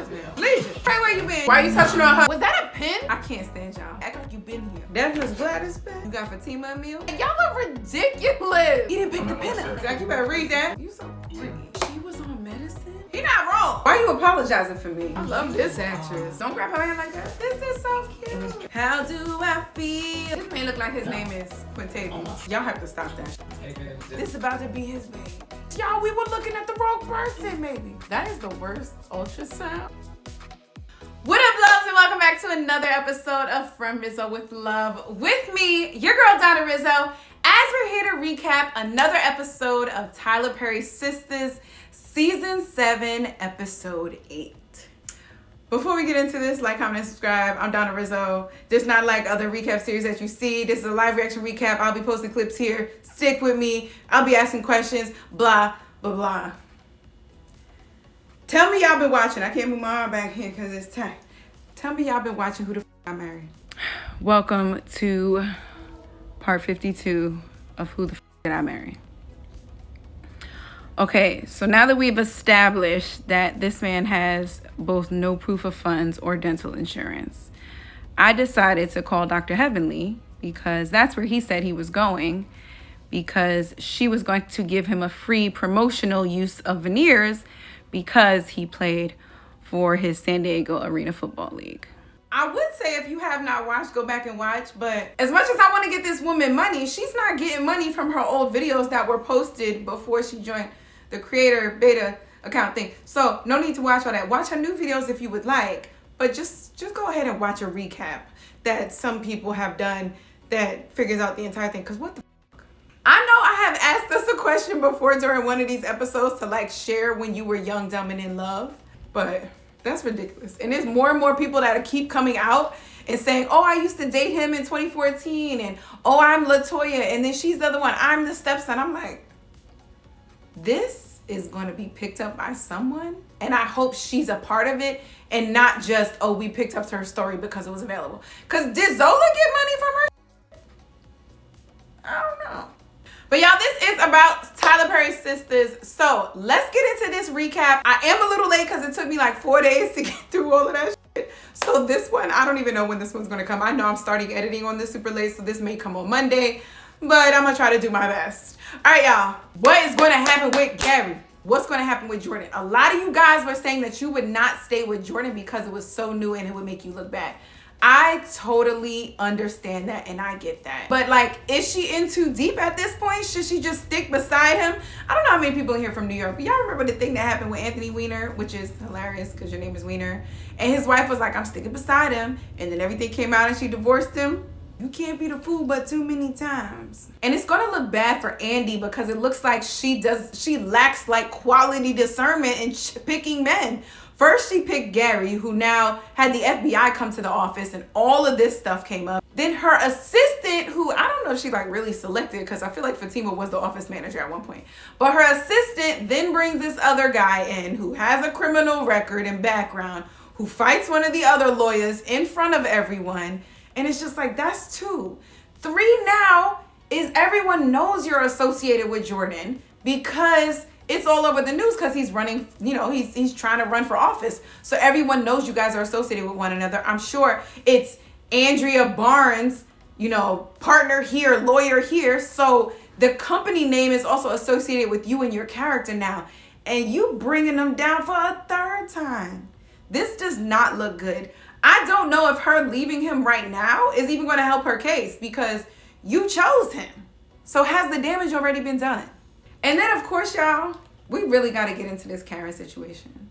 voicemail. Legion. Hey, where you been? Why you touching on her? Was that a pin? I can't stand y'all. Act like you been here. That's Miss Gladys pen. You got Fatima a meal? Y'all are ridiculous. You didn't pick the pen up. Zach, you better read that. You so pretty. She was on medicine? He not wrong. Why you apologizing for me? I love this actress. Don't grab her hand like that. This is so cute. How do I feel? This man look like his name is Quintavious. Y'all have to stop that. This about to be his baby. Y'all, we were looking at the wrong person, maybe. That is the worst ultrasound. What up, loves, and welcome back to another episode of From Rizzo with Love. With me, your girl, Donna Rizzo, as we're here to recap another episode of Tyler Perry's Sistas, Season 7, Episode 8. Before we get into this, like, comment, and subscribe. I'm Donna Rizzo. This is not like other recap series that you see. This is a live reaction recap. I'll be posting clips here. Stick with me. I'll be asking questions. Blah, blah, blah. Tell me y'all been watching. I can't move my arm back here because it's tight. Tell me y'all been watching Who the F I Married. Welcome to part 52 of Who the F Did I Marry. Okay, so now that we've established that this man has both no proof of funds or dental insurance, I decided to call Dr. Heavenly because that's where he said he was going, because she was going to give him a free promotional use of veneers because he played for his San Diego Arena Football League. I would say if you have not watched, go back and watch, but as much as I want to get this woman money, she's not getting money from her old videos that were posted before she joined the creator beta account thing. So no need to watch all that. Watch her new videos if you would like, but just go ahead and watch a recap that some people have done that figures out the entire thing. Cause what the fuck? I know I have asked us a question before during one of these episodes to like share when you were young, dumb, and in love, but that's ridiculous. And there's more and more people that keep coming out and saying, oh, I used to date him in 2014, and oh, I'm LaToya, and then she's the other one, I'm the stepson. I'm like, this is going to be picked up by someone, and I hope she's a part of it and not just, oh, we picked up her story because it was available. Because did Zola get money from her? I don't know. But y'all, this is about Tyler Perry's Sistas. So let's get into this recap. I am a little late because it took me like 4 days to get through all of that shit. So this one, I don't even know when this one's going to come. I know I'm starting editing on this super late, so this may come on Monday, but I'm going to try to do my best. All right, y'all. What is going to happen with Gary? What's going to happen with Jordan? A lot of you guys were saying that you would not stay with Jordan because it was so new and it would make you look bad. I totally understand that and I get that. But like, is she in too deep at this point? Should she just stick beside him? I don't know how many people in here from New York, but y'all remember the thing that happened with Anthony Weiner, which is hilarious because your name is Weiner. And his wife was like, I'm sticking beside him. And then everything came out and she divorced him. You can't be the fool but too many times. And it's gonna look bad for Andy because it looks like she lacks like quality discernment in picking men. First, she picked Gary, who now had the FBI come to the office and all of this stuff came up. Then her assistant, who I don't know if she like really selected because I feel like Fatima was the office manager at one point. But her assistant then brings this other guy in who has a criminal record and background, who fights one of the other lawyers in front of everyone. And it's just like, that's 2. 3 now is everyone knows you're associated with Jordan because it's all over the news because he's running, you know, he's trying to run for office. So everyone knows you guys are associated with one another. I'm sure it's Andrea Barnes, you know, partner here, lawyer here. So the company name is also associated with you and your character now. And you bringing them down for a 3rd time. This does not look good. I don't know if her leaving him right now is even going to help her case because you chose him. So has the damage already been done? And then, of course, y'all, we really got to get into this Karen situation.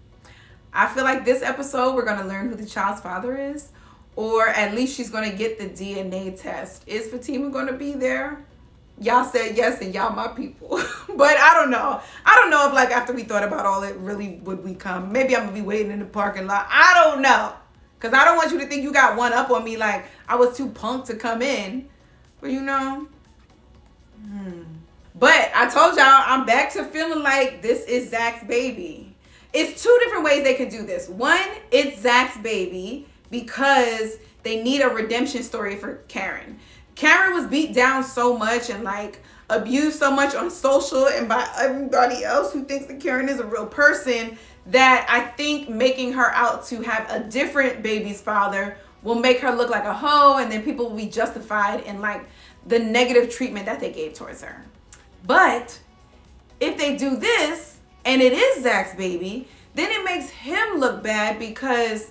I feel like this episode, we're going to learn who the child's father is, or at least she's going to get the DNA test. Is Fatima going to be there? Y'all said yes, and y'all my people. But I don't know. I don't know if, like, after we thought about all it, really would we come? Maybe I'm going to be waiting in the parking lot. I don't know. Because I don't want you to think you got one up on me like I was too punked to come in. But, you know. But I told y'all I'm back to feeling like this is Zach's baby. It's 2 different ways they can do this. One, it's Zach's baby because they need a redemption story for Karen. Karen was beat down so much and like abused so much on social and by everybody else who thinks that Karen is a real person that I think making her out to have a different baby's father will make her look like a hoe, and then people will be justified in like the negative treatment that they gave towards her. But if they do this and it is Zach's baby, then it makes him look bad because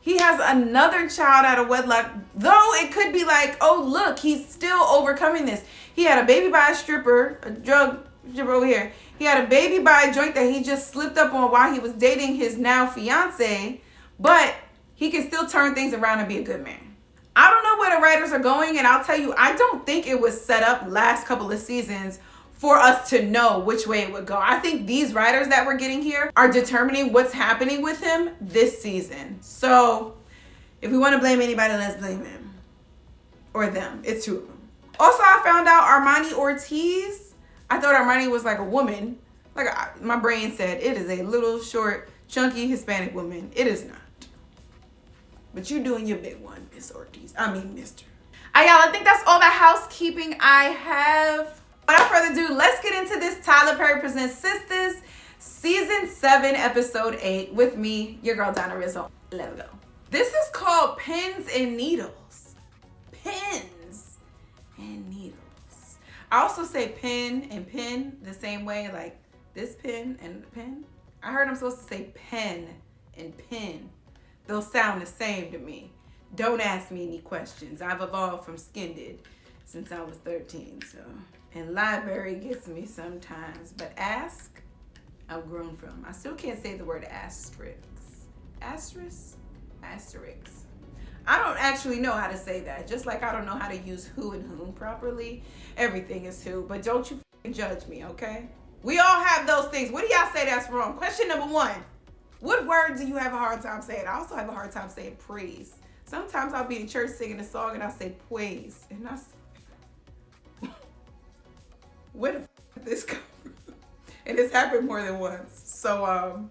he has another child out of wedlock. Though it could be like, oh look, he's still overcoming this. He had a baby by a stripper, a drug stripper over here. He had a baby by a joint that he just slipped up on while he was dating his now fiance, but he can still turn things around and be a good man. I don't know where the writers are going, and I'll tell you, I don't think it was set up last couple of seasons for us to know which way it would go. I think these writers that we're getting here are determining what's happening with him this season. So if we want to blame anybody, let's blame him. Or them. It's two of them. Also, I found out Armani Ortiz, I thought Armani was like a woman. Like my brain said, it is a little short, chunky Hispanic woman. It is not. But you doing your big one, Miss Ortiz. I mean, Mr. All right, y'all, I think that's all the housekeeping I have. Without further ado, let's get into this Tyler Perry Presents Sistas Season 7, Episode 8 with me, your girl, Donna Rizzo. Let's go. This is called Pins and Needles. Pins and Needles. I also say pin and pin the same way, like this pin and the pin. I heard I'm supposed to say pen and pin. They'll sound the same to me. Don't ask me any questions. I've evolved from skinned since I was 13, so. And library gets me sometimes, but ask, I've grown from. I still can't say the word asterisk. Asterisk? Asterisk. I don't actually know how to say that. Just like I don't know how to use who and whom properly. Everything is who, but don't you judge me, okay? We all have those things. What do y'all say that's wrong? Question number 1. What word do you have a hard time saying? I also have a hard time saying praise. Sometimes I'll be in church singing a song and I'll say praise. And I say, where the did this come from? And it's happened more than once. So,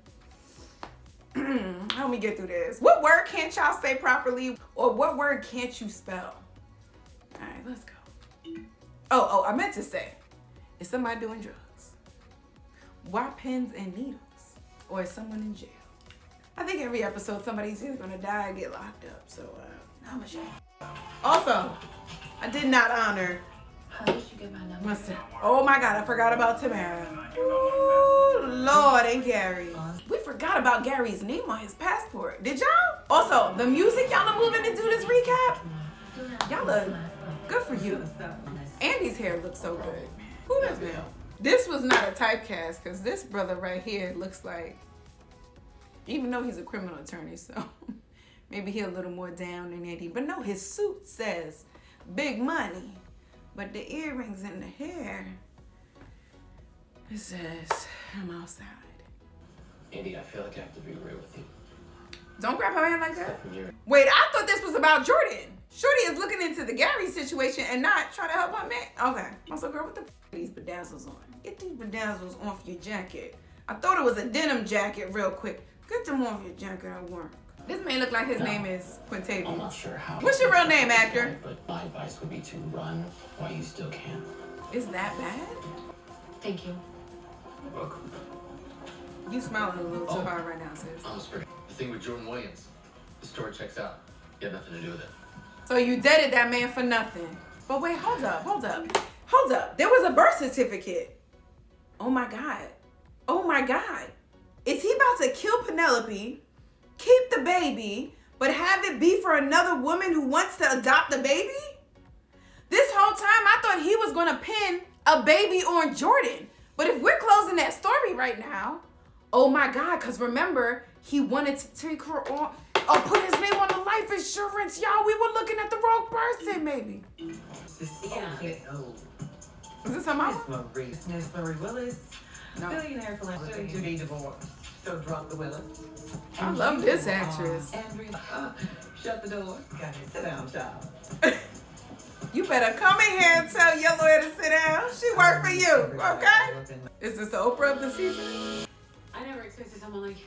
help me get through this. What word can't y'all say properly? Or what word can't you spell? All right, let's go. Oh, I meant to say, is somebody doing drugs? Why pins and needles? Or is someone in jail? I think every episode somebody's either gonna die or get locked up. So, I'm ashamed. Also, I did not honor. How did you get my number? Oh my God, I forgot about Tamara. Ooh, Lord, and Gary. We forgot about Gary's name on his passport. Did y'all? Also, the music y'all are moving to do this recap. Y'all look good for you. Andy's hair looks so good. Who does that? This was not a typecast because this brother right here looks like, even though he's a criminal attorney, so maybe he's a little more down than Andy. But no, his suit says big money. But the earrings and the hair, it says, I'm outside. Andy, I feel like I have to be real with you. Don't grab her hand like that. Wait, I thought this was about Jordan. Shorty is looking into the Gary situation and not trying to help her man. Okay. Also, girl, what the f are these bedazzles on? Get these bedazzles off your jacket. I thought it was a denim jacket real quick. Get them off your jacket at work. This may look like his name is Quintavious. I'm not sure how. What's your real name, actor? But my advice would be to run while you still can. Is that bad? Thank you. You're welcome. You smiling a little too hard right now, sis. I'm sorry. The thing with Jordan Williams, the story checks out. You had nothing to do with it. So you dated that man for nothing. But wait, hold up. There was a birth certificate. Oh my God. Is he about to kill Penelope, keep the baby, but have it be for another woman who wants to adopt the baby? This whole time I thought he was gonna pin a baby on Jordan. But if we're closing that story right now, oh my God, because remember, he wanted to take her on, or put his name on the life insurance. Y'all, we were looking at the wrong person, maybe. Is this her mama? Miss Marie Willis, No. billionaire philanthropist to be divorced. So drop the Willis. I love this actress. Andrew, shut the door. Got it. Sit down, child. You better come in here and tell your lawyer to sit down. She worked for you, okay? Is this the Oprah of the season? I never expected someone like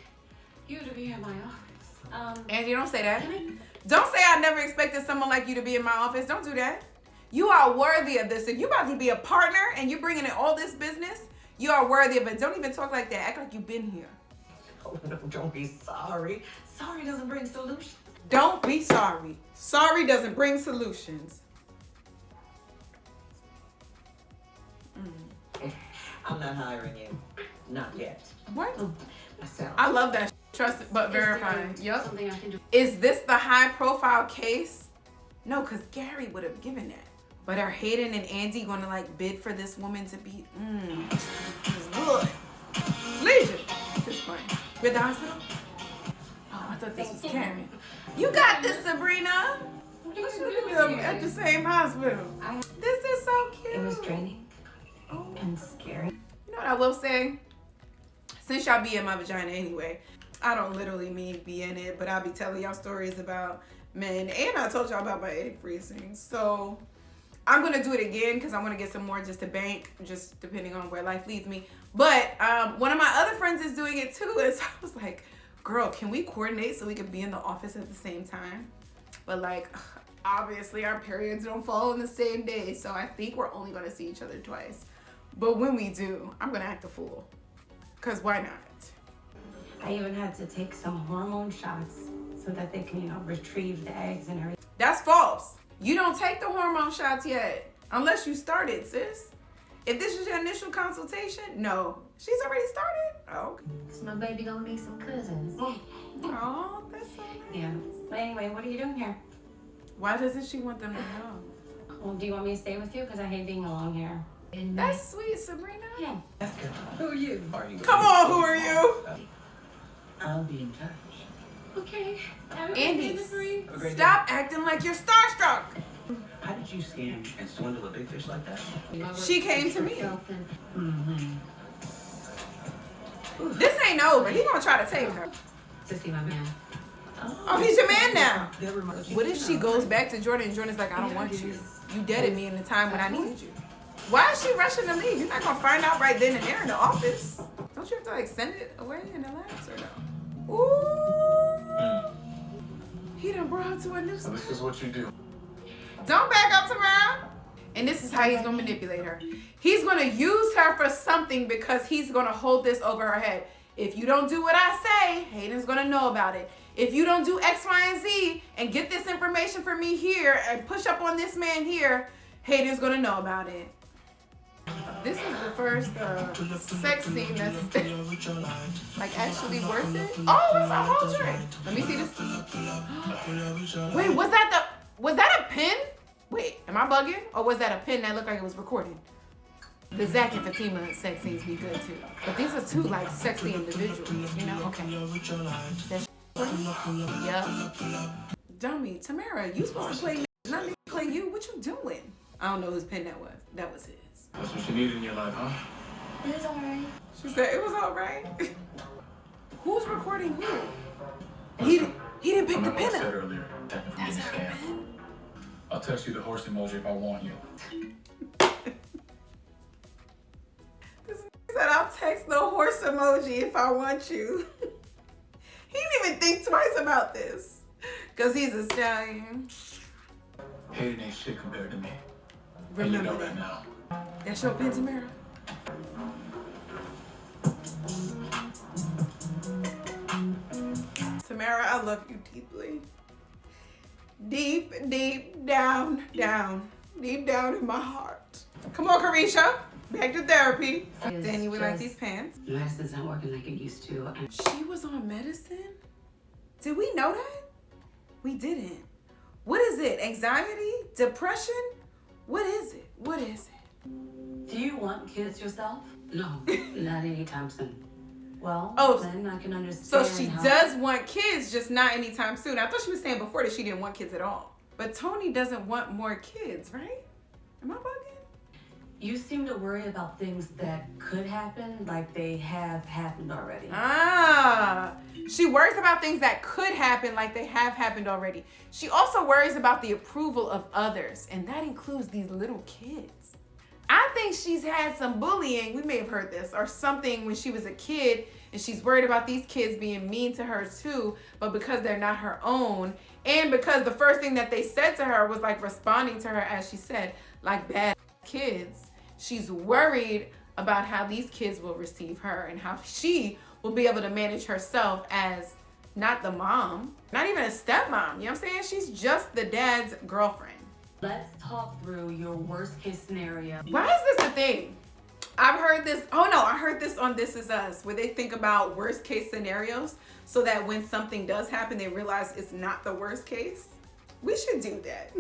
you to be in my office. Angie, don't say that. Can I? Don't say I never expected someone like you to be in my office. Don't do that. You are worthy of this. If you about to be a partner and you're bringing in all this business, you are worthy of it. Don't even talk like that. Act like you've been here. Oh, no, don't be sorry. Sorry doesn't bring solution. Don't be sorry. Sorry doesn't bring solutions. I'm not hiring you. Not yet. What? Myself. I love that. Trust but verify. Is there Yep. something I can do? Is this the high profile case? No, because Gary would have given that. But are Hayden and Andy going to like bid for this woman to be? It's good. Legion. Just fine. With the hospital? Oh, I thought this was Karen. You got this, Sabrina. Look at them at the same hospital. This is so cute. It was draining Oh. and scary. You know what I will say? Since y'all be in my vagina anyway, I don't literally mean be in it, but I'll be telling y'all stories about men. And I told y'all about my egg freezing. So I'm going to do it again because I want to get some more just to bank, just depending on where life leads me. But one of my other friends is doing it too. And so I was like, girl, can we coordinate so we can be in the office at the same time? But like, obviously our periods don't fall on the same day. So I think we're only going to see each other twice. But when we do, I'm going to act a fool. Because why not? I even had to take some hormone shots so that they can, retrieve the eggs and everything. That's false. You don't take the hormone shots yet. Unless you started, sis. If this is your initial consultation, no. She's already started? Oh, okay. So my baby gonna need some cousins. Oh, that's so nice. Yeah. But anyway, what are you doing here? Why doesn't she want them to know? Well, do you want me to stay with you? Because I hate being alone here. That's sweet, Sabrina. Yeah. Who are you? Come on, who are you? I'll be in touch. Okay. Have a good Andy, delivery. stop acting like you're starstruck. How did you scam and swindle a big fish like that? She came to me. Mm-hmm. This ain't over. He gonna try to take her. To see my man. Oh, he's your man now. Never mind. What if she goes back to Jordan and Jordan's like, I don't want you. You deaded me in the time when I needed you. Why is she rushing to leave? You're not gonna find out right then and there in the office. Don't you have to like send it away in the labs or no? Ooh. He done brought her to a new So this is what you do. Don't back up tomorrow. And this is how he's gonna manipulate her. He's gonna use her for something because he's gonna hold this over her head. If you don't do what I say, Hayden's gonna know about it. If you don't do X, Y, and Z and get this information for me here and push up on this man here, Hayden's gonna know about it. This is the first sex scene that's like actually worth it. Oh, it's a whole drink. Let me see this. Wait, was that a pin? Wait, am I bugging? Or was that a pin that looked like it was recorded? The Zach and Zatima sex scenes be good too. But these are two like sexy individuals, you know? Okay. Yeah. Dummy, Tamara, you supposed to play me, not me play you. What you doing? I don't know whose pen that was. That was his. That's what you need in your life, huh? It's alright. She said it was all right. Who's recording who? He didn't pick the Remember I pin said up. earlier, that can That's be her scam. pen. I'll text you the horse emoji if I want you. This said I'll text the horse emoji if I want you. He didn't even think twice about this. Cause he's a stallion. Hayden ain't shit compared to me. And you Remember know that. that now. That's your pen, Tamara. Tamara, I love you deeply. Deep, deep down, deep down in my heart. Come on, Carisha. Back to therapy. Danny, we like these pants. Medicine's not working like it used to. And She was on medicine? Did we know that? We didn't. What is it? Anxiety? Depression? What is it? What is it? do you want kids yourself? No, not anytime soon. Well, Oh, then I can So understand. she does want kids, just not anytime soon. I thought she was saying before that she didn't want kids at all. But Tony doesn't want more kids, right? Am I bugging? You seem to worry about things that could happen, like they have happened already. Ah, she worries about things that could happen like they have happened already. She also worries about the approval of others, and that includes these little kids. I think she's had some bullying, we may have heard this, or something when she was a kid, and she's worried about these kids being mean to her too, but because they're not her own, and because the first thing that they said to her was like responding to her, as she said, like bad kids, she's worried about how these kids will receive her and how she will be able to manage herself as not the mom, not even a stepmom. You know what I'm saying? She's just the dad's girlfriend. Let's talk through your worst case scenario. Why is this a thing? I've heard this. Oh no, I heard this on This Is Us, where they think about worst case scenarios so that when something does happen, they realize it's not the worst case. We should do that.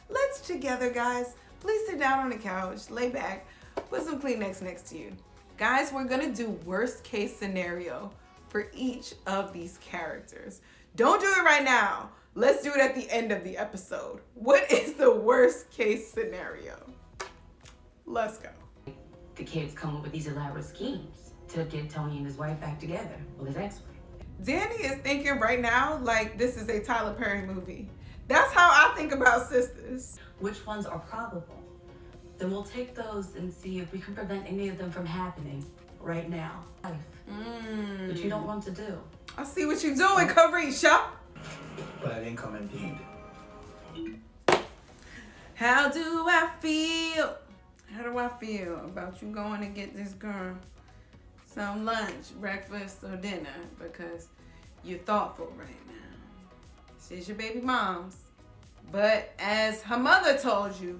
Let's together, guys. Please sit down on the couch, lay back, put some Kleenex next to you. Guys, we're gonna do worst case scenario for each of these characters. Don't do it right now. Let's do it at the end of the episode. What is the worst case scenario? Let's go. The kids come up with these elaborate schemes to get Tony and his wife back together. Well, his ex-wife. Danny is thinking right now like this is a Tyler Perry movie. That's how I think about Sistas. Which ones are probable? Then we'll take those and see if we can prevent any of them from happening right now. Which you don't want to do. I see what you're doing, Carisha. But I didn't come in paid. How do I feel? How do I feel about you going to get this girl some lunch, breakfast, or dinner? Because you're thoughtful right now. She's your baby mom's. But as her mother told you,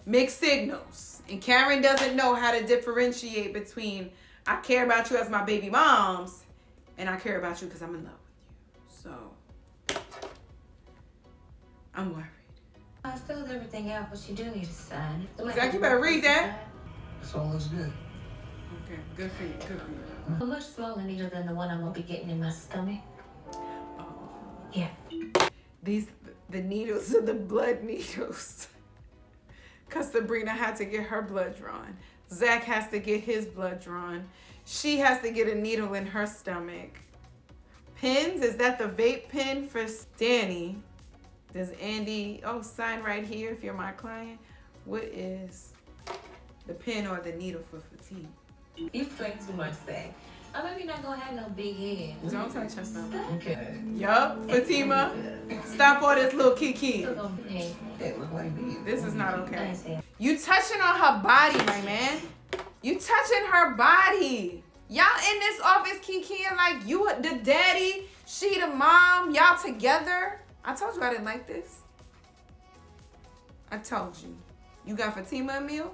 mixed signals. And Karen doesn't know how to differentiate between I care about you as my baby mom's and I care about you because I'm in love with you. So, I'm worried. I filled everything out, but you do need a sign. Zach, you better read that. This all looks good. Okay, good for you, good for you. A much smaller needle than the one I'm gonna be getting in my stomach. Oh. Yeah. The needles are the blood needles. Because Sabrina had to get her blood drawn. Zach has to get his blood drawn. She has to get a needle in her stomach. Pins, is that the vape pen for Danny? Does Andy, sign right here if you're my client. What is the pin or the needle for fatigue? You play too much, Zach. I'm maybe not gonna have no big head. Don't touch her stomach. Okay. Yup, Fatima. Stop all this little kiki. Hey, look like me. This is not okay. You touching on her body, my man. You touching her body. Y'all in this office kikiing like you the daddy, she the mom, y'all together. I told you I didn't like this. I told you. You got Fatima a meal?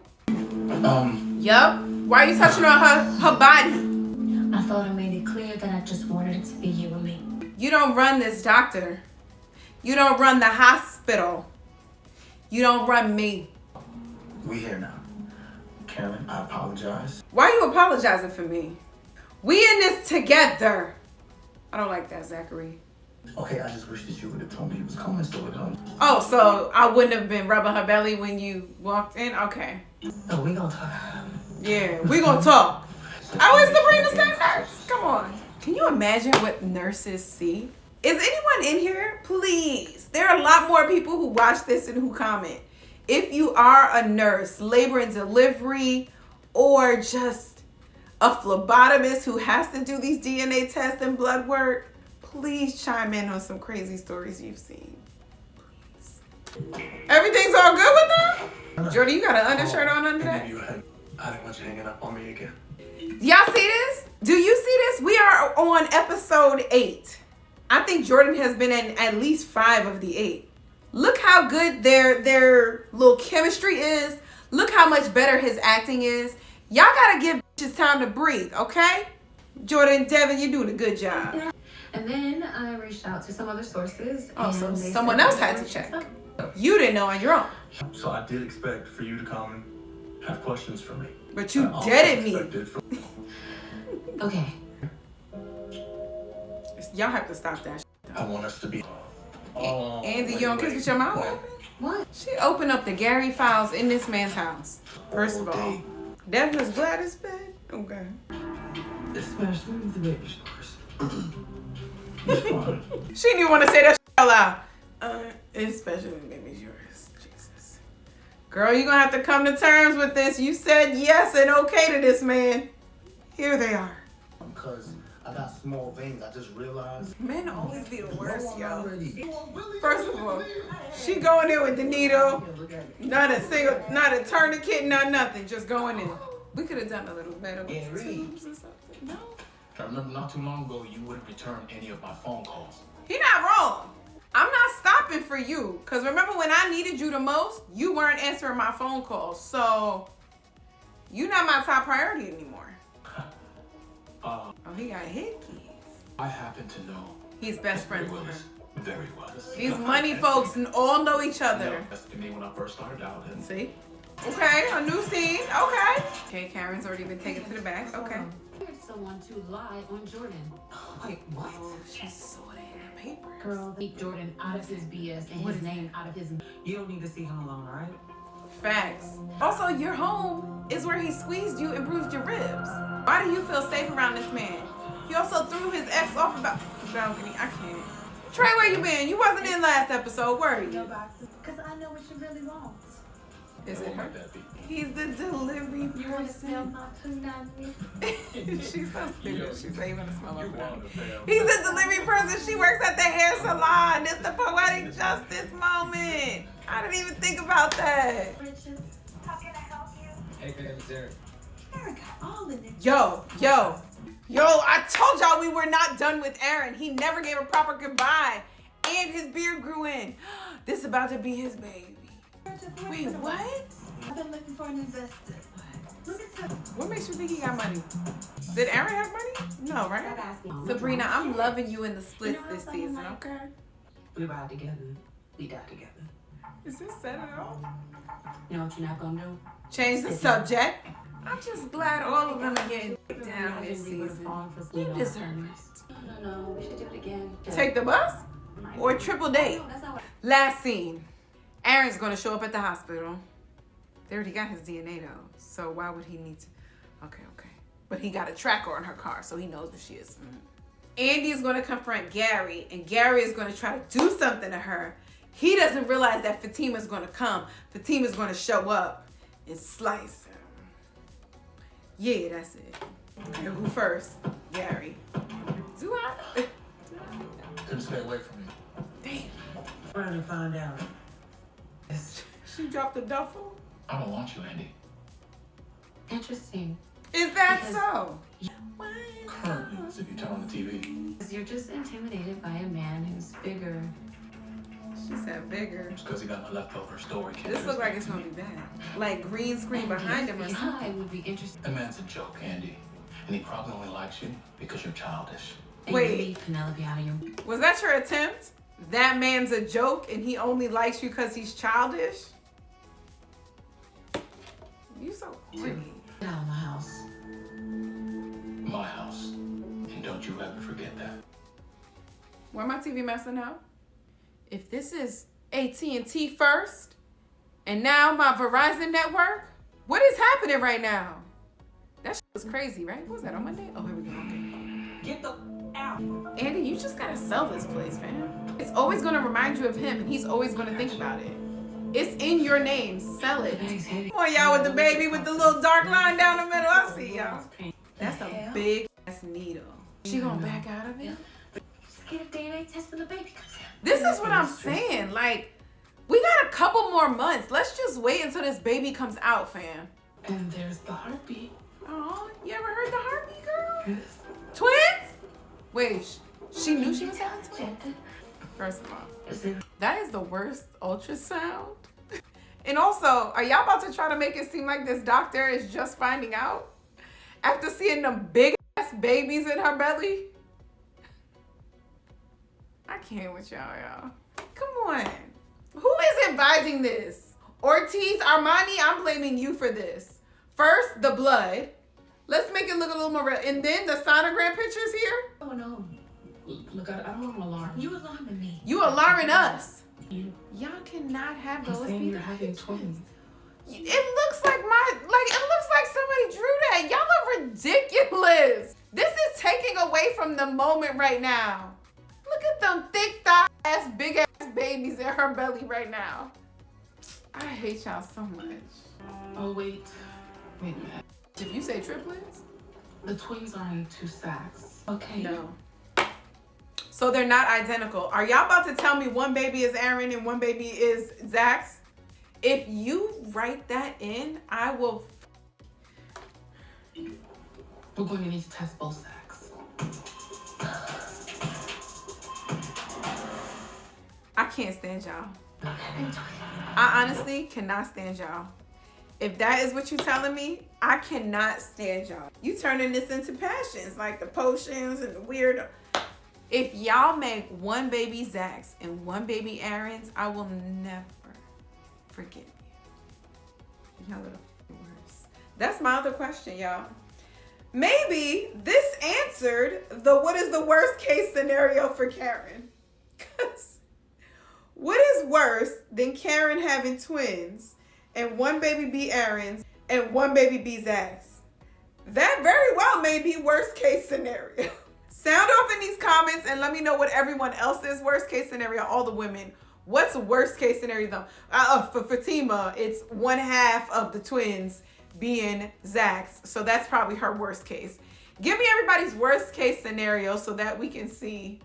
Yup. Why are you touching on her body? I thought I made it clear that I just wanted it to be you and me. You don't run this doctor. You don't run the hospital. You don't run me. We here now. Karen, I apologize. Why are you apologizing for me? We in this together. I don't like that, Zachary. Okay, I just wish that you would have told me he was coming so it Oh, so I wouldn't have been rubbing her belly when you walked in? Okay. No, we gonna talk. Yeah, we gonna talk. I was Sabrina the same nurse. Come on. Can you imagine what nurses see? Is anyone in here? Please. There are a lot more people who watch this and who comment. If you are a nurse, labor and delivery, or just a phlebotomist who has to do these DNA tests and blood work, please chime in on some crazy stories you've seen. Please. Everything's all good with them? Jordan, you got an undershirt on under that? I didn't want you hanging up on me again. Y'all see this? Do you see this? We are on episode 8. I think Jordan has been in at least 5 of the 8. Look how good their little chemistry is. Look how much better his acting is. Y'all gotta give bitches time to breathe, okay? Jordan, Devin, you're doing a good job. And then I reached out to some other sources. Oh, so and they someone said else they had to were check. stuck. You didn't know on your own. So I did expect for you to come and have questions for me. But you I also deaded me. expected for- Okay. Y'all have to stop that. I want us to be. Andy, you don't kiss with your mouth Wait. open? What? She opened up the Gary files in this man's house. First of all, Devin is glad it's bed. Okay. Especially with the baby showers. It's fine. She didn't even want to say that out loud. Especially when baby's yours. Jesus. Girl, you're gonna have to come to terms with this. You said yes and okay to this man. Here they are. Because I got small veins. I just realized. Men always be the worst, I'm yo. ready. First of all, she going in with the needle. Not a tourniquet, not nothing. Just going in. We could have done a little better with Yeah, the really. tubes or something. No. I remember not too long ago, you wouldn't return any of my phone calls. He not wrong. I'm not stopping for you. Because remember when I needed you the most, you weren't answering my phone calls. So, you're not my top priority anymore. Oh, he got hickeys. I happen to know. He's best friends with her. Very well. These money folks all know each other. That's me when I first started out. And See? Okay, a new scene. Okay. Okay, Karen's already been taken to the back. Okay. Hired someone to lie on Jordan. Wait, what? Oh, she saw it in the paper. Girl, keep Jordan out of his BS and What his is name out of his. You don't need to see him alone, all right? Facts. Also, your home is where he squeezed you and bruised your ribs. Why do you feel safe around this man? He also threw his ex off the balcony. I can't. Trey, where you been? You wasn't in last episode, were you? No boxes, because I know what you really want. Is it What her? might that be? He's the delivery You want to smell person. my punani? She's so stupid. She's like, you want to smell my You punani. want to fail. He's the delivery person. She works at the hair salon. It's the poetic justice moment. I didn't even think about that. Riches. How can I help you? Hey, man, it's Eric. Eric got all in it. Yo, I told y'all we were not done with Aaron. He never gave a proper goodbye. And his beard grew in. This is about to be his baby. Wait, what? I've been looking for an investor. Let me tell you. What makes you think he got money? Did Aaron have money? No, right? Stop asking. Sabrina, I'm loving you in the splits this season, okay? We ride together. We die together. Is this set it off? You know what you're not gonna do? Change the subject. I'm just glad all of them are getting down this season. You deserve it. No, we should do it again. Take the bus or triple date. No, that's not what. Last scene. Aaron's gonna show up at the hospital. They already got his DNA though, so why would he need to? Okay. But he got a tracker on her car, so he knows where she is. Andy's gonna confront Gary, and Gary is gonna try to do something to her. He doesn't realize that Fatima's gonna come. Fatima's gonna show up and slice him. Yeah, that's it. Okay, who first? Gary. Do I? Couldn't stay away from you. Damn. Trying to find out. She dropped the duffel? I don't want you, Andy. Interesting. Is that Because- so? Currently, as if you turn on the TV. Because you're just intimidated by a man who's bigger. She said bigger. It's because he got my leftover story. This looks like it's gonna be bad. Like green screen behind him or Yeah, something. I would be interested. That man's a joke, Andy. And he probably only likes you because you're childish. And Wait. you leave Penelope out of your. Was that your attempt? That man's a joke and he only likes you because he's childish? You so corny. Get out of my house. My house. And don't you ever forget that. Why my TV messing up? If this is AT&T first, and now my Verizon network, what is happening right now? That shit was crazy, right? What was that on Monday? Oh, here we go. Okay. Get the out. Andy, you just gotta sell this place, fam. It's always gonna remind you of him, and he's always gonna think about it. It's in your name. Sell it. Come on, y'all, with the baby with the little dark line down the middle. I see y'all. That's a big ass needle. She gonna back out of it? Just get a DNA test when the baby comes out. This is what I'm saying. Like, we got a couple more months. Let's just wait until this baby comes out, fam. And there's the heartbeat. Oh, you ever heard the heartbeat, girl? Twins? Wait, she knew she was having twins? First of all, that is the worst ultrasound. And also, are y'all about to try to make it seem like this doctor is just finding out? After seeing them big ass babies in her belly? I can't with y'all. Come on. Who is advising this? Ortiz, Armani, I'm blaming you for this. First, the blood. Let's make it look a little more real. And then the sonogram pictures here. Oh no. Look, I don't want an alarm. You alarming me. You alarming us. Y'all cannot have those saying be you're the having pictures. twins. It looks like it looks like somebody drew that. Y'all are ridiculous. This is taking away from the moment right now. Look at them thick thigh ass, big ass babies in her belly right now. I hate y'all so much. Oh wait a minute. If you say triplets, The twins are in 2 sacks. Okay. no. So they're not identical. Are y'all about to tell me one baby is Aaron and one baby is Zach's? If you write that in, I will. We're going to need to test both sacks. can't stand y'all. I honestly cannot stand y'all. If that is what you're telling me, I cannot stand y'all. You turning this into passions, like the potions and the weird. If y'all make one baby Zach's and one baby Aaron's, I will never forgive you. Y'all are the worst. That's my other question, y'all. Maybe this answered the what is the worst case scenario for Karen? Because what is worse than Karen having twins and one baby be Aaron's and one baby be Zach's? That very well may be worst case scenario. Sound off in these comments and let me know what everyone else's worst case scenario, all the women. What's worst case scenario though? For Fatima, it's one half of the twins being Zach's. So that's probably her worst case. Give me everybody's worst case scenario so that we can see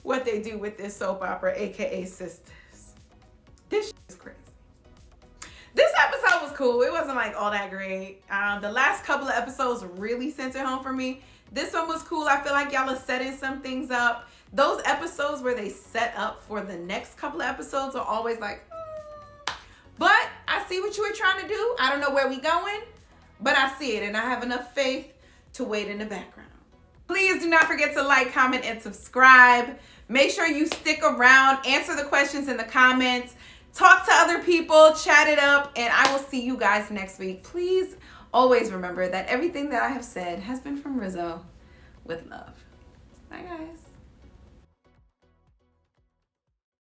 what they do with this soap opera, aka Sistas. This is crazy. This episode was cool. It wasn't like all that great. The last couple of episodes really sent it home for me. This one was cool. I feel like y'all are setting some things up. Those episodes where they set up for the next couple of episodes are always like, but I see what you were trying to do. I don't know where we going, but I see it and I have enough faith to wait in the background. Please do not forget to like, comment, and subscribe. Make sure you stick around, answer the questions in the comments, talk to other people, chat it up, and I will see you guys next week. Please always remember that everything that I have said has been from Rizzo with love. Bye, guys.